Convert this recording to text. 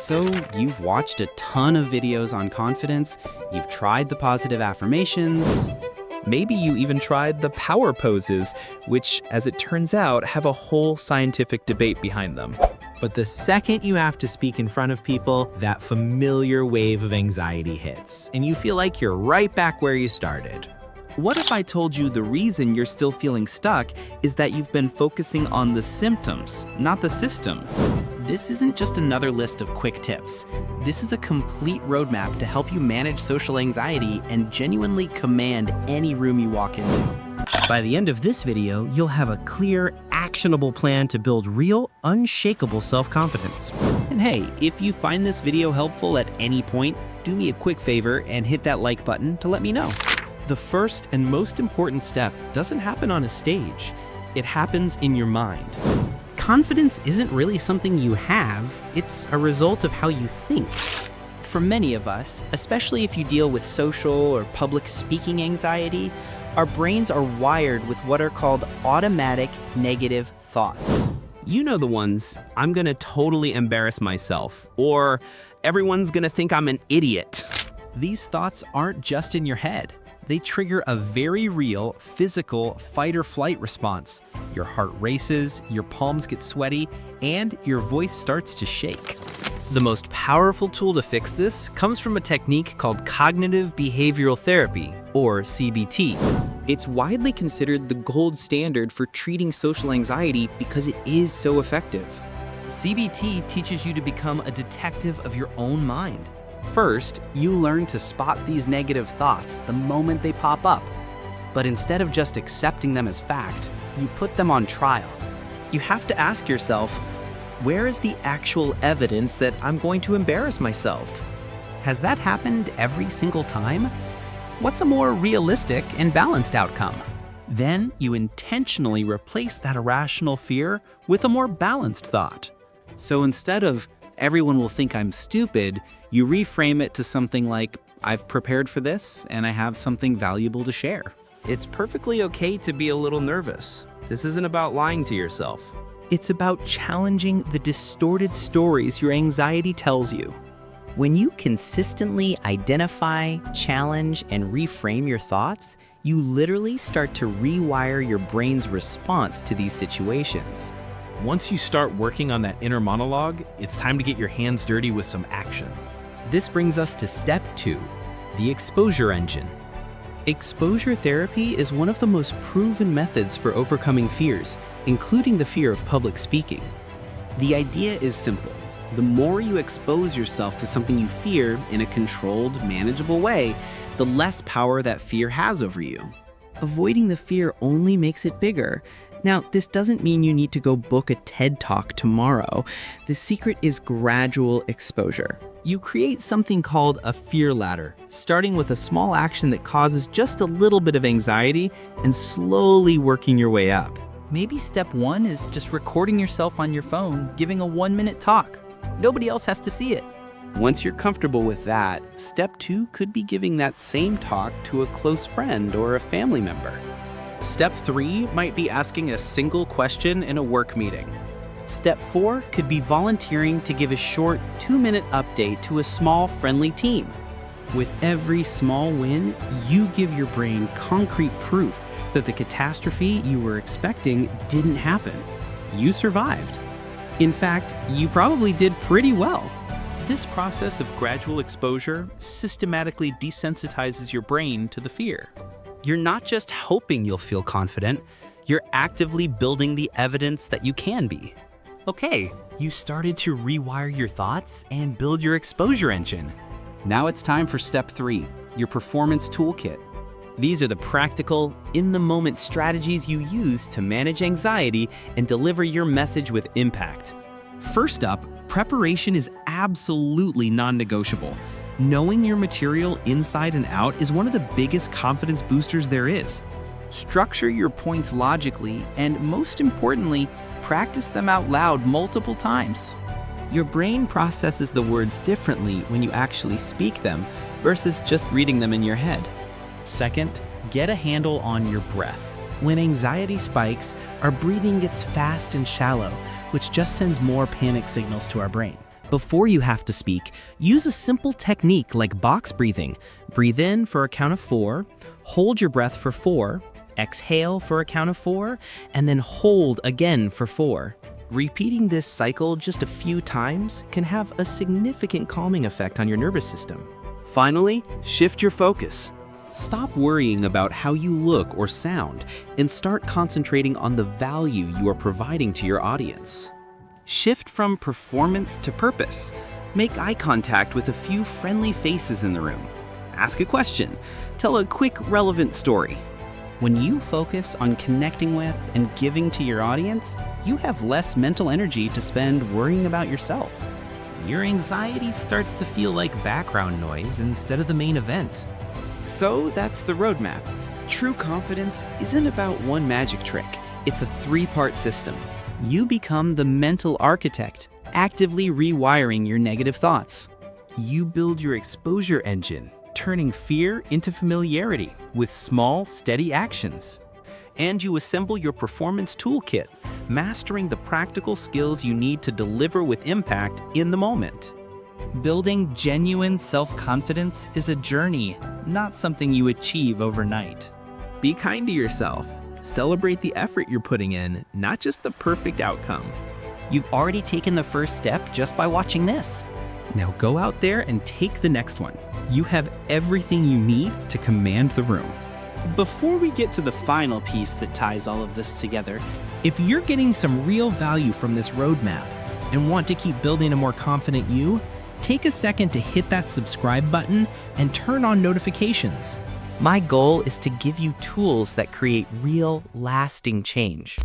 So you've watched a ton of videos on confidence, you've tried the positive affirmations. Maybe you even tried the power poses, which, as it turns out, have a whole scientific debate behind them. But the second you have to speak in front of people, that familiar wave of anxiety hits, and you feel like you're right back where you started. What if I told you the reason you're still feeling stuck is that you've been focusing on the symptoms, not the system? This isn't just another list of quick tips. This is a complete roadmap to help you manage social anxiety and genuinely command any room you walk into. By the end of this video, you'll have a clear, actionable plan to build real, unshakable self-confidence. And hey, if you find this video helpful at any point, do me a quick favor and hit that like button to let me know. The first and most important step doesn't happen on a stage. It happens in your mind. Confidence isn't really something you have, it's a result of how you think. For many of us, especially if you deal with social or public speaking anxiety, our brains are wired with what are called automatic negative thoughts. You know the ones, I'm gonna totally embarrass myself, or everyone's gonna think I'm an idiot. These thoughts aren't just in your head. They trigger a very real physical fight or flight response. Your heart races, your palms get sweaty, and your voice starts to shake. The most powerful tool to fix this comes from a technique called cognitive behavioral therapy, or CBT. It's widely considered the gold standard for treating social anxiety because it is so effective. CBT teaches you to become a detective of your own mind. First, you learn to spot these negative thoughts the moment they pop up. But instead of just accepting them as fact, you put them on trial. You have to ask yourself, where is the actual evidence that I'm going to embarrass myself? Has that happened every single time? What's a more realistic and balanced outcome? Then you intentionally replace that irrational fear with a more balanced thought. So instead of, everyone will think I'm stupid, you reframe it to something like, I've prepared for this and I have something valuable to share. It's perfectly okay to be a little nervous. This isn't about lying to yourself. It's about challenging the distorted stories your anxiety tells you. When you consistently identify, challenge, and reframe your thoughts, you literally start to rewire your brain's response to these situations. Once you start working on that inner monologue, it's time to get your hands dirty with some action. This brings us to step 2, the exposure engine. Exposure therapy is one of the most proven methods for overcoming fears, including the fear of public speaking. The idea is simple. The more you expose yourself to something you fear in a controlled, manageable way, the less power that fear has over you. Avoiding the fear only makes it bigger. Now, this doesn't mean you need to go book a TED Talk tomorrow. The secret is gradual exposure. You create something called a fear ladder, starting with a small action that causes just a little bit of anxiety and slowly working your way up. Maybe step 1 is just recording yourself on your phone, giving a 1-minute talk. Nobody else has to see it. Once you're comfortable with that, step 2 could be giving that same talk to a close friend or a family member. Step 3 might be asking a single question in a work meeting. Step 4 could be volunteering to give a short 2-minute update to a small, friendly team. With every small win, you give your brain concrete proof that the catastrophe you were expecting didn't happen. You survived. In fact, you probably did pretty well. This process of gradual exposure systematically desensitizes your brain to the fear. You're not just hoping you'll feel confident, you're actively building the evidence that you can be. Okay, you started to rewire your thoughts and build your exposure engine. Now it's time for step 3, your performance toolkit. These are the practical, in-the-moment strategies you use to manage anxiety and deliver your message with impact. First up, preparation is absolutely non-negotiable. Knowing your material inside and out is one of the biggest confidence boosters there is. Structure your points logically, and most importantly, practice them out loud multiple times. Your brain processes the words differently when you actually speak them versus just reading them in your head. Second, get a handle on your breath. When anxiety spikes, our breathing gets fast and shallow, which just sends more panic signals to our brain. Before you have to speak, use a simple technique like box breathing. Breathe in for a count of 4, hold your breath for 4, exhale for a count of 4, and then hold again for 4. Repeating this cycle just a few times can have a significant calming effect on your nervous system. Finally, shift your focus. Stop worrying about how you look or sound and start concentrating on the value you are providing to your audience. Shift from performance to purpose. Make eye contact with a few friendly faces in the room. Ask a question. Tell a quick, relevant story. When you focus on connecting with and giving to your audience, you have less mental energy to spend worrying about yourself. Your anxiety starts to feel like background noise instead of the main event. So that's the roadmap. True confidence isn't about one magic trick. It's a 3-part system. You become the mental architect, actively rewiring your negative thoughts. You build your exposure engine, turning fear into familiarity with small, steady actions. And you assemble your performance toolkit, mastering the practical skills you need to deliver with impact in the moment. Building genuine self-confidence is a journey, not something you achieve overnight. Be kind to yourself. Celebrate the effort you're putting in, not just the perfect outcome. You've already taken the first step just by watching this. Now go out there and take the next one. You have everything you need to command the room. Before we get to the final piece that ties all of this together, if you're getting some real value from this roadmap and want to keep building a more confident you, take a second to hit that subscribe button and turn on notifications. My goal is to give you tools that create real, lasting change.